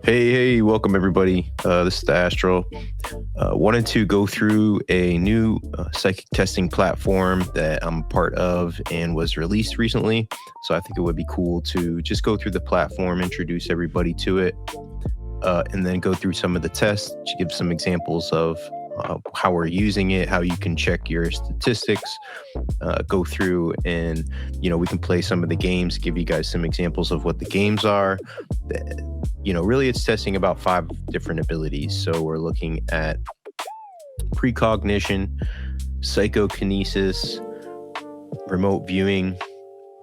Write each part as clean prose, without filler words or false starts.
Hey, welcome everybody. This is the Astral. Wanted to go through a new psychic testing platform that I'm part of and was released recently. So I think it would be cool to just go through the platform, introduce everybody to it, and then go through some of the tests, to give some examples of how we're using it, how you can check your statistics, go through and, we can play some of the games, give you guys some examples of what the games are. Really it's testing about 5 different abilities. So we're looking at precognition, psychokinesis, remote viewing,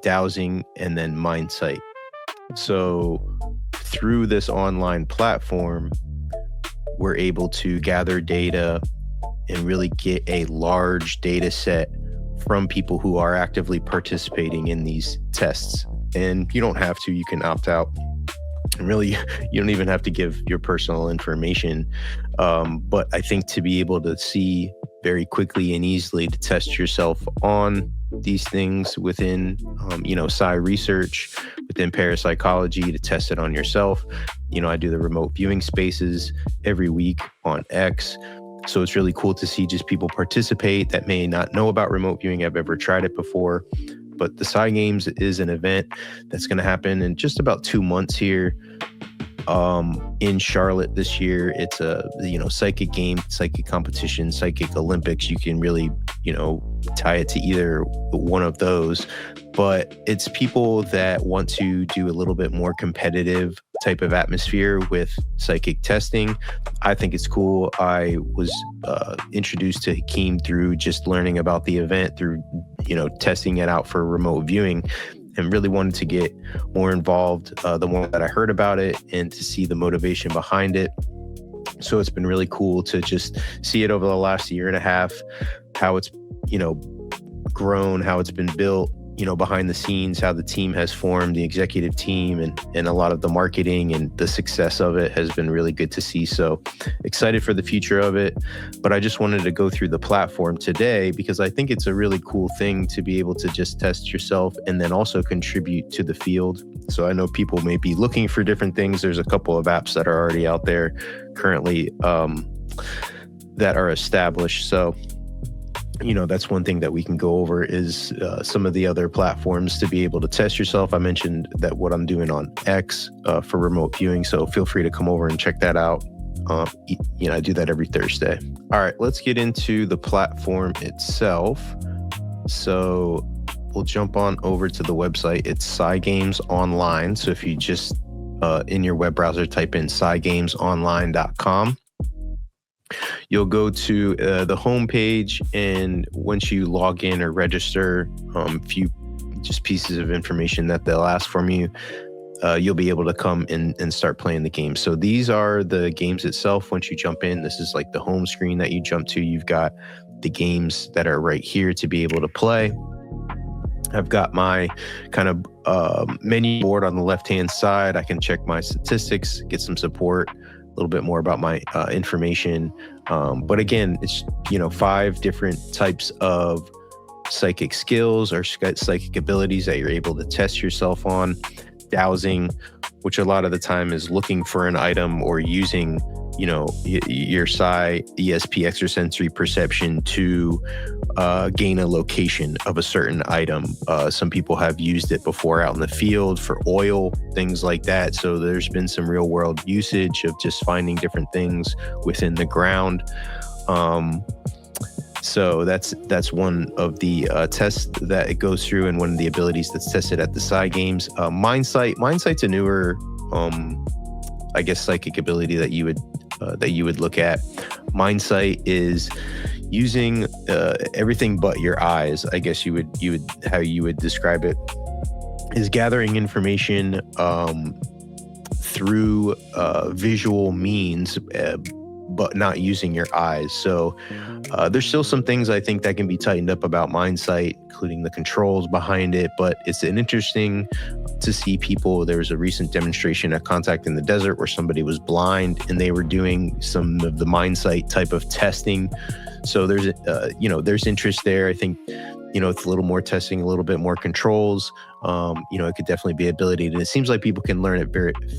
dowsing, and then mind sight. So through this online platform, we're able to gather data and really get a large data set from people who are actively participating in these tests. And you don't have to, you can opt out. And really, you don't even have to give your personal information. But I think to be able to see very quickly and easily to test yourself on these things within, psi research, within parapsychology, to test it on yourself. I do the remote viewing spaces every week on X. So it's really cool to see just people participate that may not know about remote viewing, have ever tried it before. But the Psi Games is an event that's going to happen in just about 2 months here in Charlotte this year. It's a psychic game, psychic competition, psychic Olympics. You can really tie it to either one of those, but it's people that want to do a little bit more competitive type of atmosphere with psychic testing. I think it's cool. I was introduced to Hakeem through just learning about the event, through testing it out for remote viewing, and really wanted to get more involved the more that I heard about it and to see the motivation behind it. So it's been really cool to just see it over the last year and a half, how it's grown, how it's been built, behind the scenes, how the team has formed, the executive team, and a lot of the marketing and the success of it has been really good to see. So excited for the future of it. But I just wanted to go through the platform today because I think it's a really cool thing to be able to just test yourself and then also contribute to the field. So I know people may be looking for different things. There's a couple of apps that are already out there currently that are established. So that's one thing that we can go over is some of the other platforms to be able to test yourself. I mentioned that what I'm doing on X for remote viewing, so feel free to come over and check that out. I do that every Thursday. All right, let's get into the platform itself. So we'll jump on over to the website. It's Psi Games Online. So if you just in your web browser type in psigamesonline.com, you'll go to the home page, and once you log in or register, a few just pieces of information that they'll ask from you, you'll be able to come in and start playing the game. So these are the games itself. Once you jump in, this is like the home screen that you jump to. You've got the games that are right here to be able to play. I've got my kind of menu board on the left-hand side. I can check my statistics, get some support, a little bit more about my information. But again, it's, 5 different types of psychic skills or psychic abilities that you're able to test yourself on. Dowsing, which a lot of the time is looking for an item or using, your psi ESP extrasensory perception to gain a location of a certain item. Some people have used it before out in the field for oil, things like that. So there's been some real world usage of just finding different things within the ground. So that's one of the tests that it goes through, and one of the abilities that's tested at the Psi Games. Mind sight's a newer, psychic ability that you would look at. Mind sight is using everything but your eyes. I guess you would how you would describe it is gathering information through visual means, but not using your eyes. So there's still some things I think that can be tightened up about mind sight, including the controls behind it. But it's an interesting to see people. There was a recent demonstration at Contact in the Desert where somebody was blind and they were doing some of the mind sight type of testing. So there's interest there. I think, it's a little more testing, a little bit more controls. it could definitely be ability, and it seems like people can learn it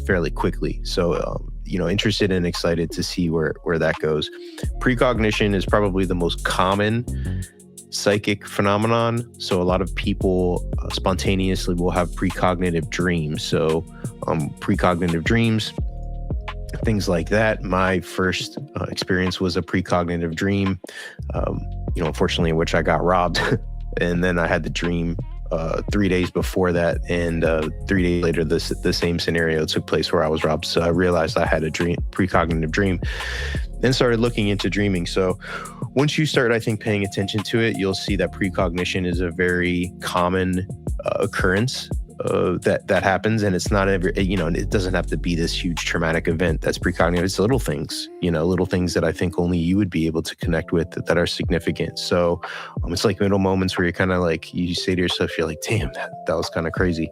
fairly quickly. So, interested and excited to see where that goes. Precognition is probably the most common psychic phenomenon. So a lot of people spontaneously will have precognitive dreams. So precognitive dreams, things like that. My first experience was a precognitive dream, unfortunately, in which I got robbed. And then I had the dream 3 days before that, and 3 days later, the same scenario took place where I was robbed. So I realized I had a precognitive dream, then started looking into dreaming. So once you start, I think, paying attention to it, you'll see that precognition is a very common occurrence that happens, and it's not ever, it doesn't have to be this huge traumatic event that's precognitive. It's little things that I think only you would be able to connect with that are significant. So it's like middle moments where you're kind of like, you say to yourself, you're like, damn, that was kind of crazy.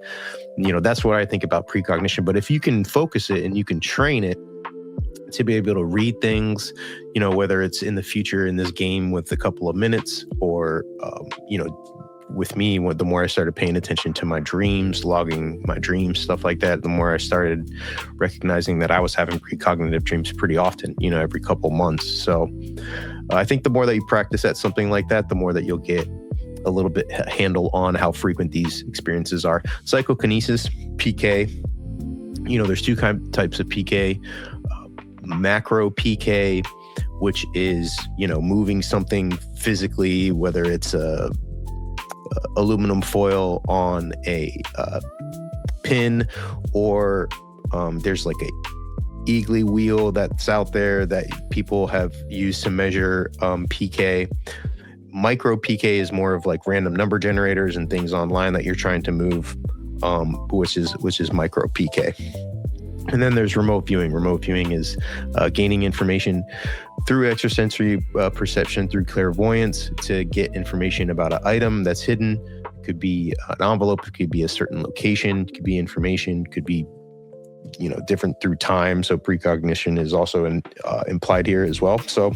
That's what I think about precognition. But if you can focus it and you can train it to be able to read things, whether it's in the future in this game with a couple of minutes, or with me, the more I started paying attention to my dreams, logging my dreams, stuff like that, the more I started recognizing that I was having precognitive dreams pretty often, every couple months. So I think the more that you practice at something like that, the more that you'll get a little bit handle on how frequent these experiences are. Psychokinesis, PK, there's two types of PK. Macro PK, which is, moving something physically, whether it's a aluminum foil on a pin, or there's like a Eagly wheel that's out there that people have used to measure PK. Micro PK is more of like random number generators and things online that you're trying to move, which is micro PK. And then there's remote viewing. Remote viewing is gaining information through extrasensory perception, through clairvoyance, to get information about an item that's hidden. It could be an envelope, it could be a certain location, it could be information, it could be, different through time. So precognition is also implied here as well. So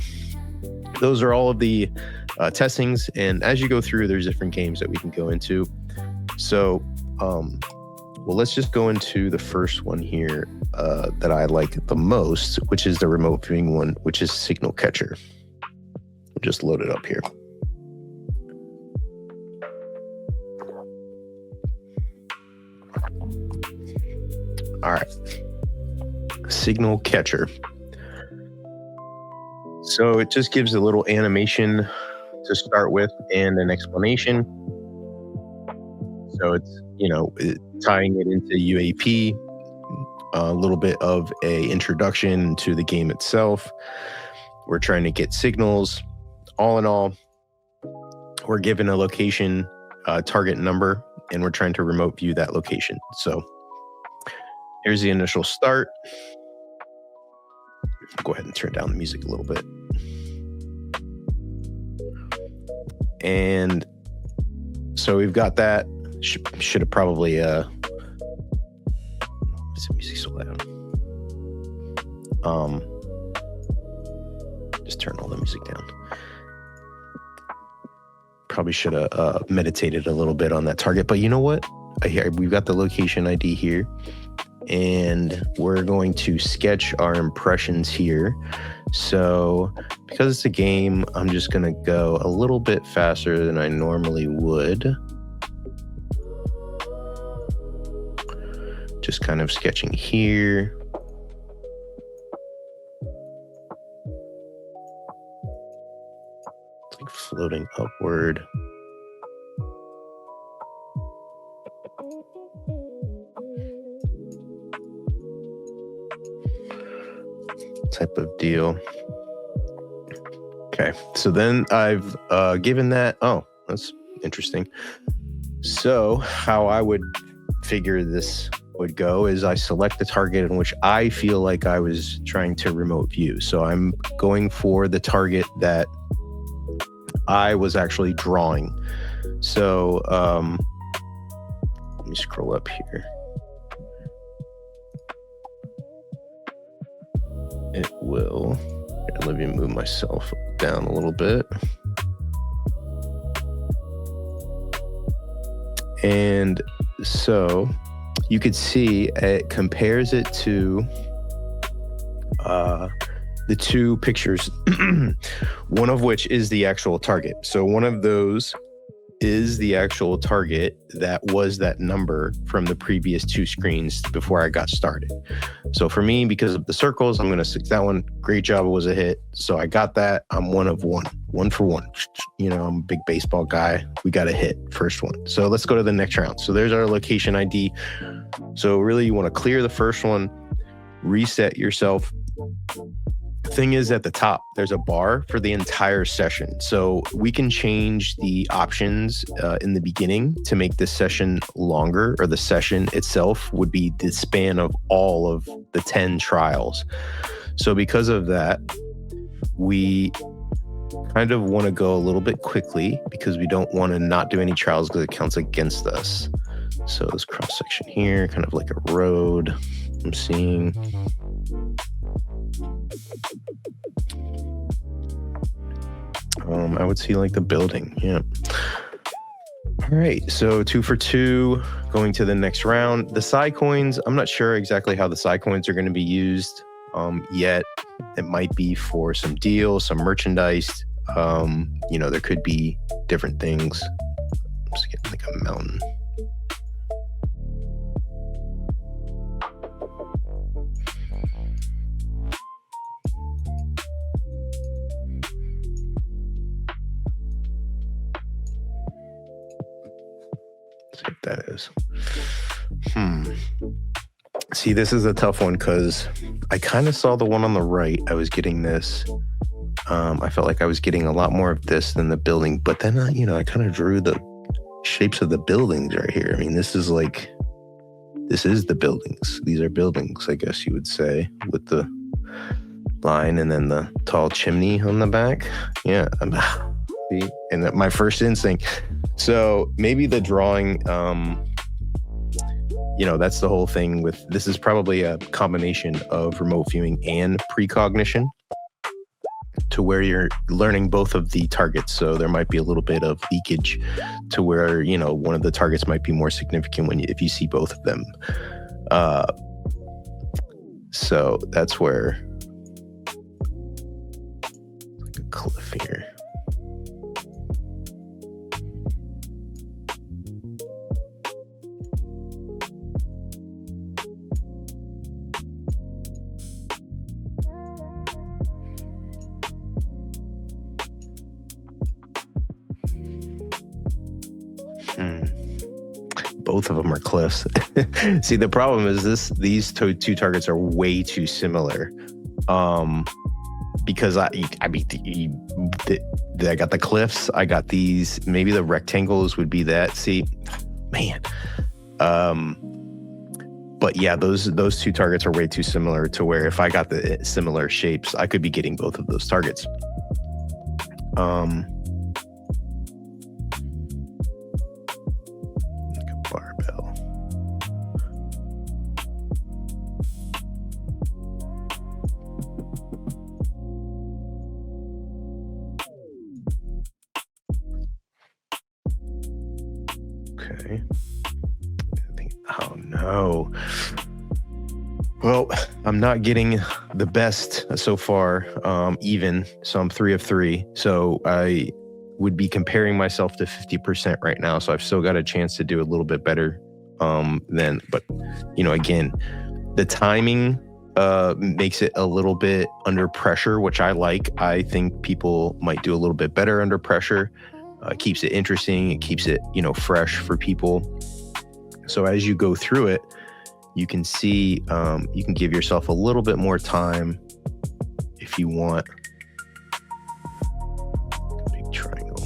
those are all of the testings. And as you go through, there's different games that we can go into. So, well, let's just go into the first one here that I like the most, which is the remote viewing one, which is Signal Catcher. We'll just load it up here. All right. Signal Catcher. So it just gives a little animation to start with and an explanation. So it's, tying it into UAP, a little bit of a introduction to the game itself. We're trying to get signals. All in all, we're given a location, target number, and we're trying to remote view that location. So here's the initial start. Go ahead and turn down the music a little bit. And so we've got that. Should have probably is the music so loud? Just turn all the music down. Probably should have meditated a little bit on that target, but you know what? We've got the location ID here, and we're going to sketch our impressions here. So because it's a game, I'm just gonna go a little bit faster than I normally would. Just kind of sketching here. It's like floating upward. Type of deal. Okay, so then I've given that. Oh, that's interesting. So how I would figure this would go is I select the target in which I feel like I was trying to remote view. So I'm going for the target that I was actually drawing. So let me scroll up here. It will. Let me move myself down a little bit. And So you could see it compares it to the two pictures, one of which is the actual target. So one of those is the actual target that was that number from the previous two screens before I got started. So for me, because of the circles, I'm going to stick that one. Great job. It was a hit. So I got that. I'm one for one. You know, I'm a big baseball guy. We got a hit, first one. So let's go to the next round. So there's our location ID. So really you want to clear the first one, reset yourself. Thing is, at the top there's a bar for the entire session, so we can change the options in the beginning to make this session longer, or the session itself would be the span of all of the 10 trials. So because of that, we kind of want to go a little bit quickly because we don't want to not do any trials because it counts against us. So this cross section here, kind of like a road I'm seeing. I would see like the building. Yeah. All right. So 2 for 2, going to the next round. The Psi coins, I'm not sure exactly how the Psi coins are going to be used yet. It might be for some deals, some merchandise. You know, there could be different things. I'm just getting like a mountain. That is. See, this is a tough one because I kind of saw the one on the right. I was getting this. I felt like I was getting a lot more of this than the building, but then I kind of drew the shapes of the buildings right here. I mean, this is the buildings. These are buildings, I guess you would say, with the line and then the tall chimney on the back. Yeah. See, and my first instinct. So maybe the drawing, that's the whole thing with, this is probably a combination of remote viewing and precognition to where you're learning both of the targets. So there might be a little bit of leakage to where, one of the targets might be more significant if you see both of them. So that's where, like a cliff here. Both of them are cliffs. See, the problem is these two targets are way too similar. Because I got the cliffs, I got these, maybe the rectangles would be that. See, man. But yeah, those two targets are way too similar to where if I got the similar shapes, I could be getting both of those targets. Barbell. Okay. Oh no. Well, I'm not getting the best so far, even. So I'm 3 of 3. So I would be comparing myself to 50% right now. So I've still got a chance to do a little bit better then. But, again, the timing makes it a little bit under pressure, which I like. I think people might do a little bit better under pressure. Keeps it interesting. It keeps it, fresh for people. So as you go through it, you can see, you can give yourself a little bit more time if you want. Big triangle.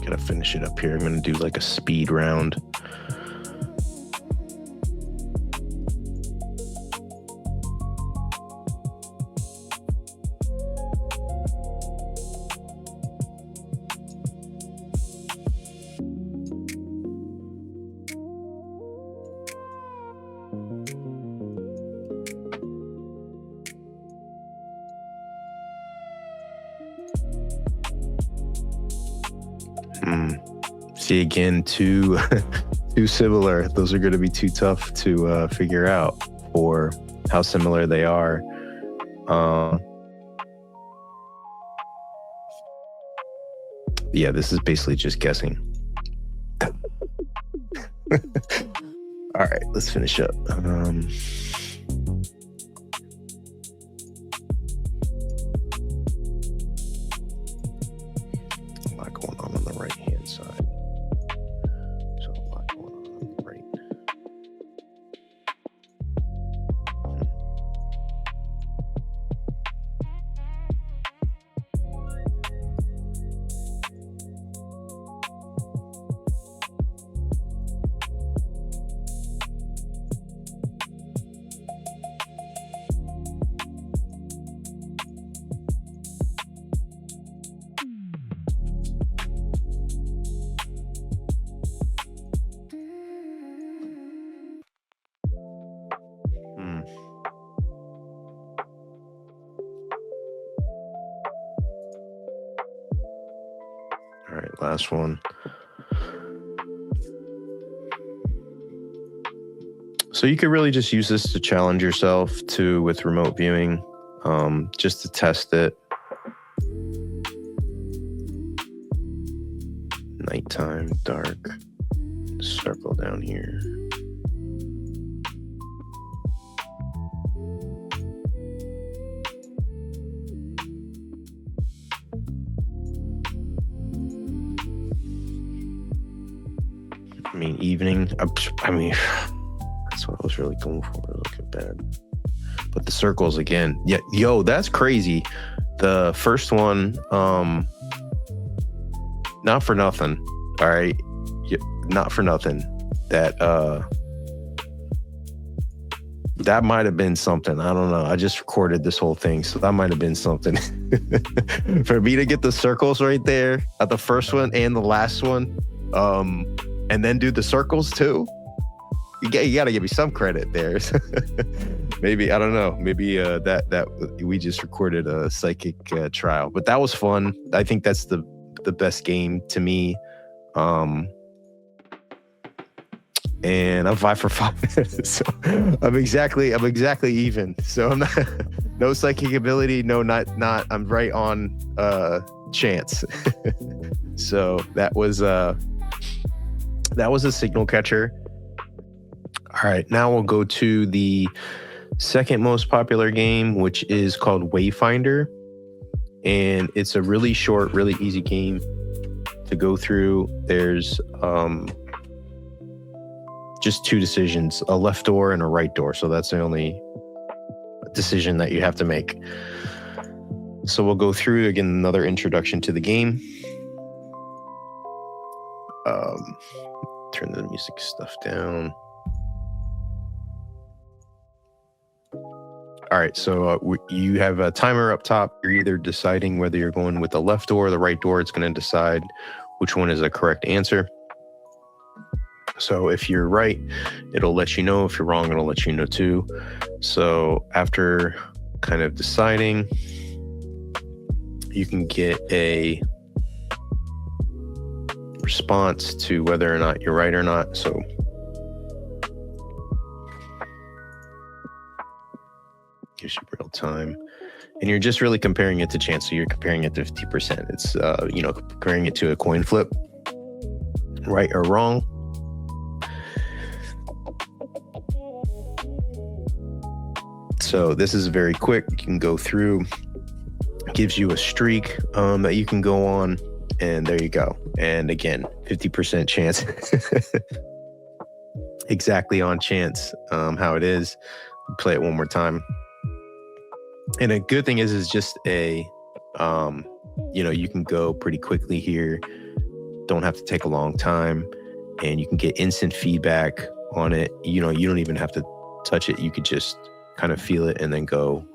Gotta finish it up here. I'm gonna do like a speed round. See, again, too similar. Those are going to be too tough to figure out, or how similar they are. Yeah, this is basically just guessing. All right, let's finish up. A lot going on the right hand side. So a lot going on the right. All right, last one. So you could really just use this to challenge yourself with remote viewing, just to test it. Nighttime, dark, circle down here. I mean, evening. I mean, that's what I was really going for. Look at that. But the circles again. Yeah, yo, that's crazy. The first one, not for nothing. All right, not for nothing. That might have been something. I don't know. I just recorded this whole thing, so that might have been something. For me to get the circles right there at the first one and the last one, and then do the circles too. You got to give me some credit there. Maybe, I don't know. Maybe that we just recorded a psychic trial, but that was fun. I think that's the best game to me. And I'm 5 for 5. So I'm exactly even. So I'm not, no psychic ability, not I'm right on chance. So that was a signal catcher. All right, now we'll go to the second most popular game, which is called Wayfinder. And it's a really short, really easy game to go through. There's just 2 decisions, a left door and a right door. So that's the only decision that you have to make. So we'll go through again, another introduction to the game. Turn the music stuff down. All right, so you have a timer up top. You're either deciding whether you're going with the left door or the right door. It's going to decide which one is a correct answer. So if you're right, it'll let you know. If you're wrong, it'll let you know too. So after kind of deciding, you can get a response to whether or not you're right or not. So gives you real time, and you're just really comparing it to chance. So you're comparing it to 50%. It's comparing it to a coin flip, right or wrong. So this is very quick. You can go through. It gives you a streak that you can go on, and there you go. And again, 50% chance. Exactly on chance. How it is. Play it one more time. And a good thing is just you can go pretty quickly here. Don't have to take a long time, and you can get instant feedback on it. You don't even have to touch it. You could just kind of feel it and then go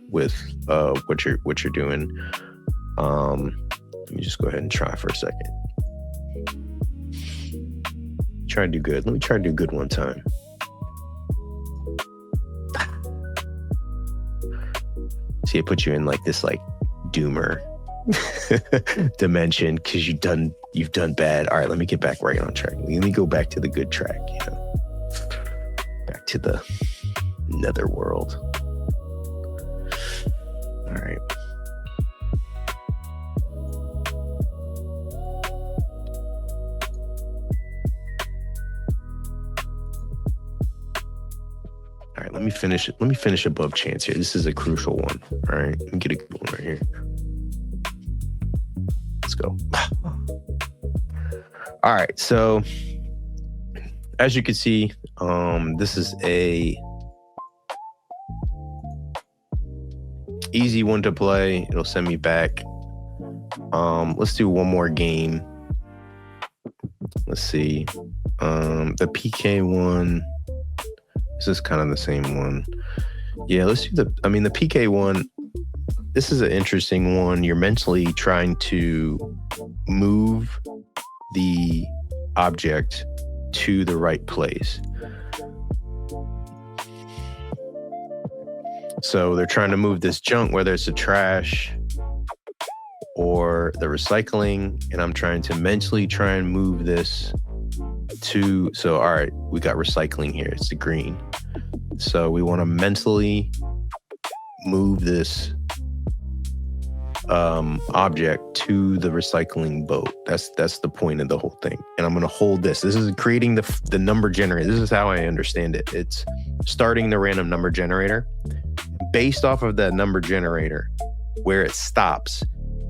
with what you're doing. Let me just go ahead and try for a second. Try to do good. Let me try to do good one time. See, it puts you in like this like doomer dimension because you've done bad. All right, let me get back right on track. Let me go back to the good track, back to the netherworld. All right. All right, let me finish above chance here. This is a crucial one. All right, let me get a good one right here. Let's go. All right, so as you can see, this is a easy one to play. It'll send me back. Let's do one more game. Let's see. The PK one. This is kind of the same one. Yeah, let's do the PK one. This is an interesting one. You're mentally trying to move the object to the right place. So they're trying to move this junk, whether it's the trash or the recycling, and I'm trying to mentally try and move this to, so all right, we got recycling here, it's the green. So we want to mentally move this object to the recycling boat. That's the point of the whole thing. And I'm going to hold this. This is creating the number generator. This is how I understand it. It's starting the random number generator. Based off of that number generator, where it stops,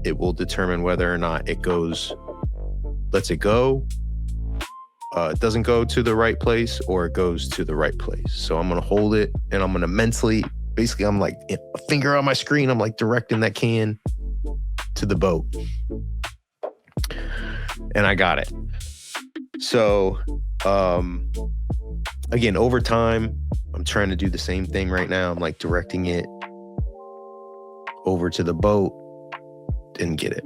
it will determine whether or not it goes, lets it go, it doesn't go to the right place, or it goes to the right place. So I'm going to hold it, and I'm going to mentally, basically, I'm like a finger on my screen. I'm like directing that can to the boat. And I got it. So, again, over time, I'm trying to do the same thing right now. I'm like directing it over to the boat. Didn't get it.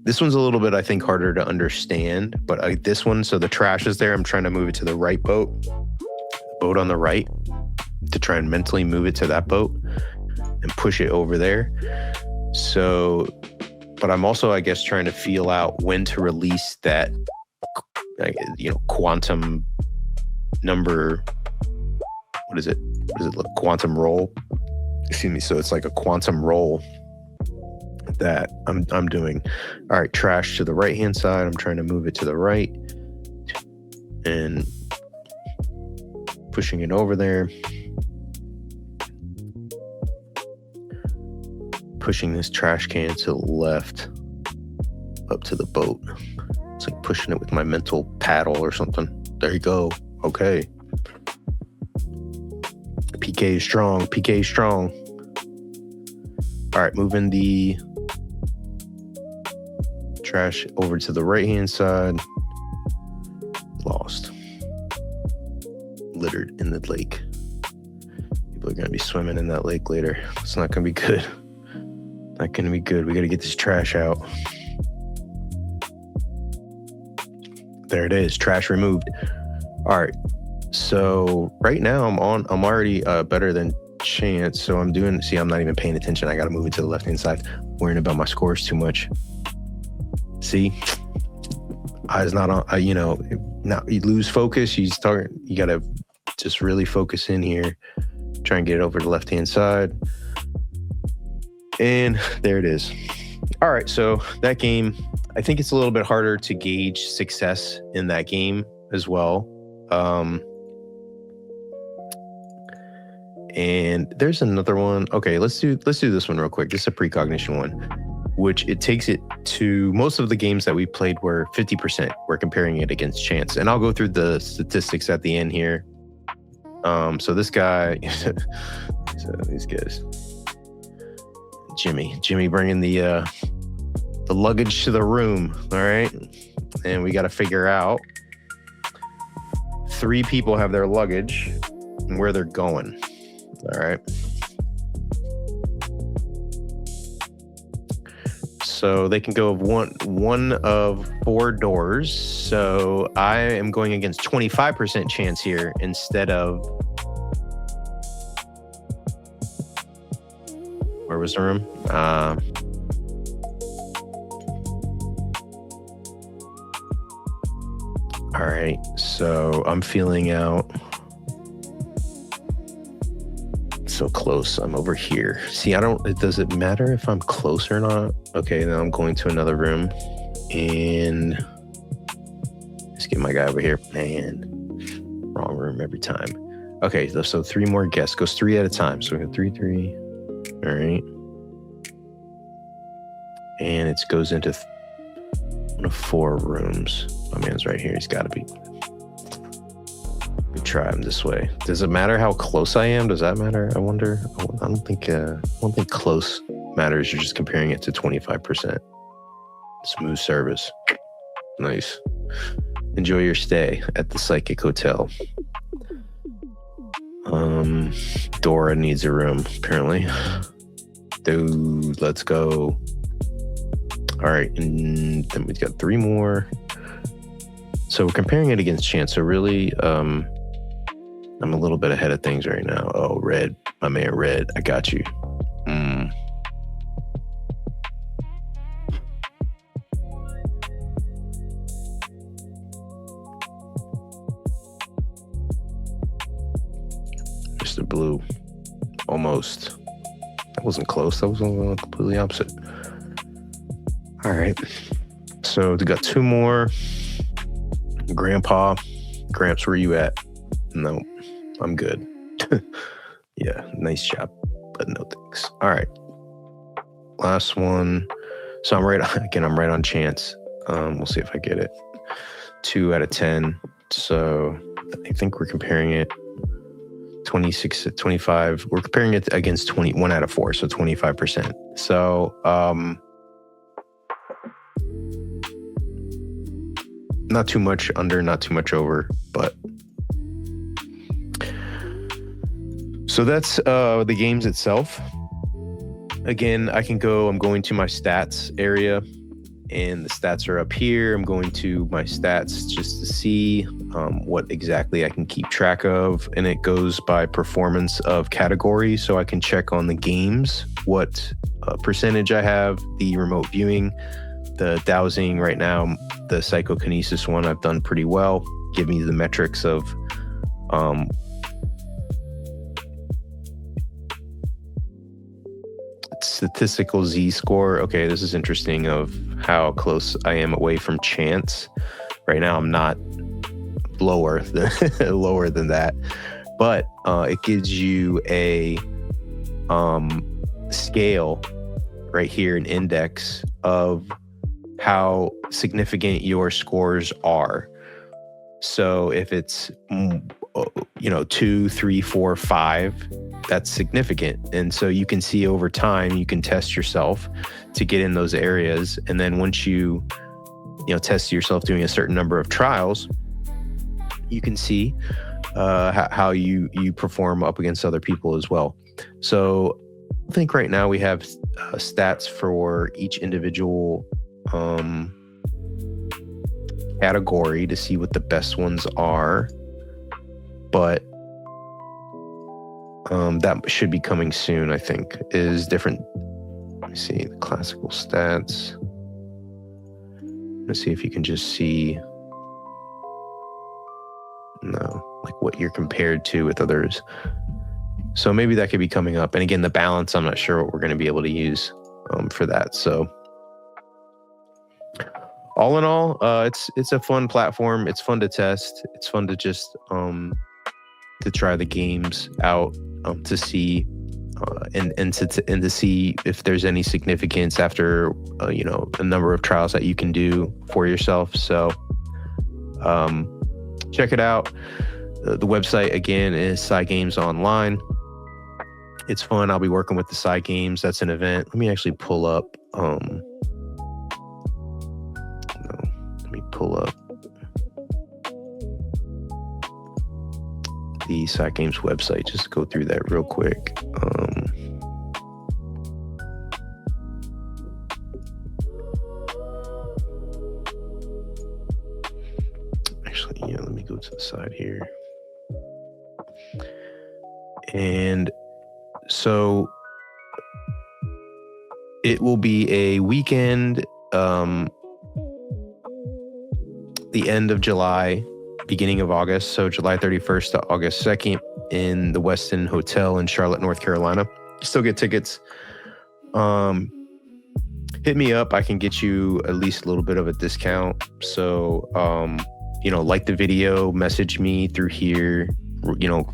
This one's a little bit, I think, harder to understand, but this one, so the trash is there. I'm trying to move it to the right boat, the boat on the right, to try and mentally move it to that boat and push it over there. So, but I'm also, I guess, trying to feel out when to release that, quantum number. What is it? Quantum roll. Excuse me. So it's like a quantum roll that I'm doing. All right, trash to the right hand side. I'm trying to move it to the right and pushing it over there. Pushing this trash can to the left up to the boat. It's like pushing it with my mental paddle or something. There you go. Okay. PK is strong. PK is strong. All right, moving the trash over to the right hand side. Lost. Littered in the lake. People are gonna be swimming in that lake later. It's not gonna be good. Not gonna be good. We gotta get this trash out. There it is. Trash removed. All right. So right now I'm already better than chance. So I'm not even paying attention. I gotta move it to the left hand side. Worrying about my scores too much. See, eyes not on. Now you lose focus. You gotta just really focus in here. Try and get it over to the left hand side. And there it is. All right, so that game, I think it's a little bit harder to gauge success in that game as well. And there's another one. Okay, let's do this one real quick. This is a precognition one, which it takes it to, most of the games that we played were 50%. We're comparing it against chance. And I'll go through the statistics at the end here. So this guy, so these guys, Jimmy bringing the luggage to the room. All right. And we got to figure out 3 people have their luggage and where they're going. All right. So they can go of one of 4 doors. So I am going against 25% chance here instead of, where was the room? All right, so I'm feeling out. So close. I'm over here. See, does it matter if I'm close or not? Okay, then I'm going to another room and let's get my guy over here. Man, wrong room every time. Okay, so 3 more guests. Goes 3 at a time. So we got 3, 3. All right. And it goes into 4 rooms. My man's right here. He's got to be. We try him this way. Does it matter how close I am? Does that matter? I wonder. I don't think close matters. You're just comparing it to 25%. Smooth service. Nice. Enjoy your stay at the Psychic Hotel. Dora needs a room, apparently. Dude, let's go. All right, and then we've got 3 more. So we're comparing it against chance. So really, I'm a little bit ahead of things right now. Oh, Red, my man Red, I got you. Mr. Blue, almost. That wasn't close. That was completely opposite. All right. So we got 2 more. Grandpa, Gramps, where you at? No, I'm good. Yeah, nice job, but no thanks. All right. Last one. So I'm right on chance. We'll see if I get it. 2 out of 10. So I think we're comparing it 26 to 25. We're comparing it against 21 out of 4, so 25%. So not too much under, not too much over, but so that's the games itself. Again, I'm going to my stats area, and the stats are up here. I'm going to my stats just to see what exactly I can keep track of, and it goes by performance of category, so I can check on the games what percentage I have, the remote viewing, the dowsing. Right now, the psychokinesis one I've done pretty well. Give me the metrics of statistical Z-score. Okay, this is interesting of how close I am away from chance. Right now, I'm not lower than that, but it gives you a scale right here, an index of how significant your scores are. So if it's 2, 3, 4, 5, that's significant. And so you can see over time, you can test yourself to get in those areas. And then once you test yourself doing a certain number of trials, you can see how you perform up against other people as well. So I think right now we have stats for each individual category to see what the best ones are, but that should be coming soon. I think is different. Let me see the classical stats. Let's see if you can just see like what you're compared to with others. So maybe that could be coming up. And again, the balance, I'm not sure what we're going to be able to use for that. So all in all, it's a fun platform. It's fun to test. It's fun to just to try the games out, to see and to see if there's any significance after a number of trials that you can do for yourself. So check it out. The website again is Psi Games Online. It's fun. I'll be working with the Psi Games. That's an event. Let me actually pull up. The Psi Games website. Just go through that real quick. Actually, let me go to the side here. And so It will be a weekend, the end of July, beginning of August. So July 31st to August 2nd in the Westin Hotel in Charlotte, North Carolina. You still get tickets. Hit me up. I can get you at least a little bit of a discount. So, like the video, message me through here,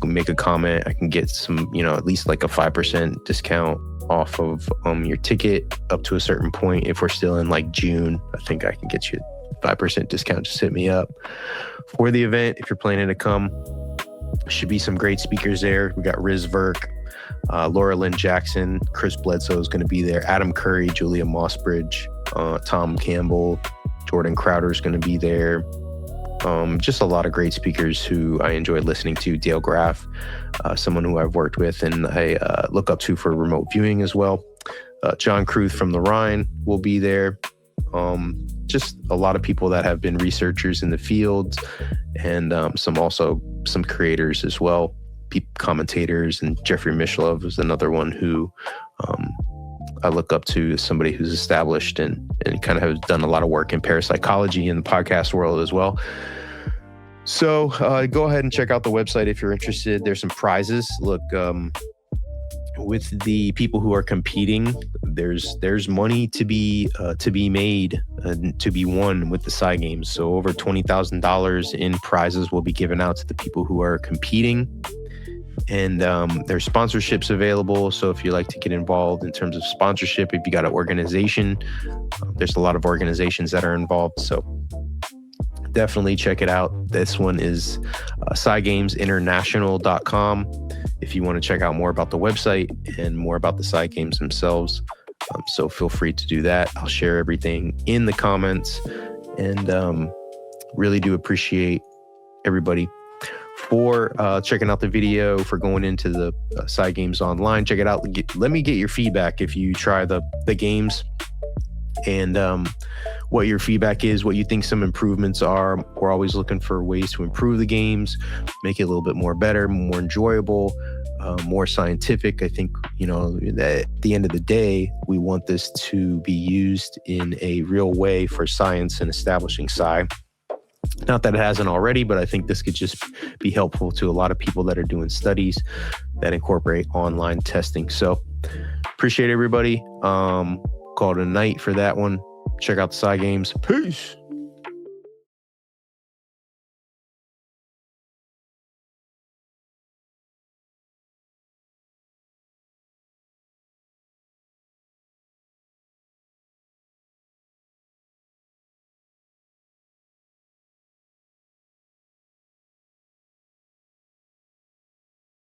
make a comment. I can get some, at least like a 5% discount off of your ticket up to a certain point. If we're still in like June, I think I can get you a 5% discount. Just hit me up for the event. If you're planning to come, should be some great speakers there. We got Riz Verk, Laura Lynn Jackson, Chris Bledsoe is going to be there, Adam Curry, Julia Mossbridge, Tom Campbell, Jordan Crowder is going to be there. Just a lot of great speakers who I enjoy listening to. Dale Graff, someone who I've worked with and I look up to for remote viewing as well. John Kruth from the Rhine will be there. Just a lot of people that have been researchers in the field, and some creators as well, commentators. And Jeffrey Mishlove is another one who I look up to as somebody who's established and kind of has done a lot of work in parapsychology in the podcast world as well. So go ahead and check out the website if you're interested. There's some prizes. Look, with the people who are competing, there's money to be made, to be won with the Psi Games. So over $20,000 in prizes will be given out to the people who are competing. And there's sponsorships available. So if you like to get involved in terms of sponsorship, if you got an organization, there's a lot of organizations that are involved. So definitely check it out. This one is psigamesinternational.com if you want to check out more about the website and more about the Psi Games themselves. So feel free to do that. I'll share everything in the comments, and really do appreciate everybody for checking out the video, for going into the Psi Games Online. Check it out. Let me get your feedback if you try the games, and what your feedback is, what you think some improvements are. We're always looking for ways to improve the games, make it a little bit more better, more enjoyable, more scientific. I think, that at the end of the day, we want this to be used in a real way for science and establishing Psi. Not that it hasn't already, but I think this could just be helpful to a lot of people that are doing studies that incorporate online testing. So appreciate everybody. Call it a night for that one. Check out the Psi Games. Peace.